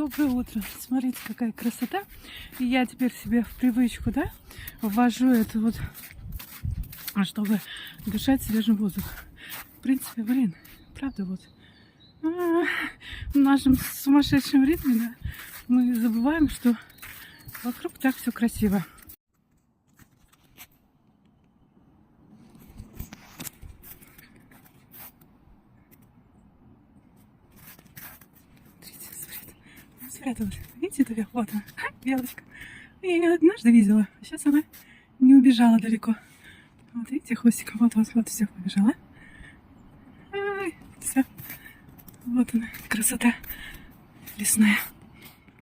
Доброе утро. Смотрите, какая красота. И я теперь себе в привычку, да, ввожу это вот, чтобы дышать свежим воздухом. В принципе, блин, правда вот. В нашем сумасшедшем ритме, да, мы забываем, что вокруг так все красиво. Спряталась. Видите это? Вот она, белочка. Я ее однажды видела, а сейчас она не убежала далеко. Вот видите, хвостиком, вот, все, побежала. Все. Вот она, красота лесная.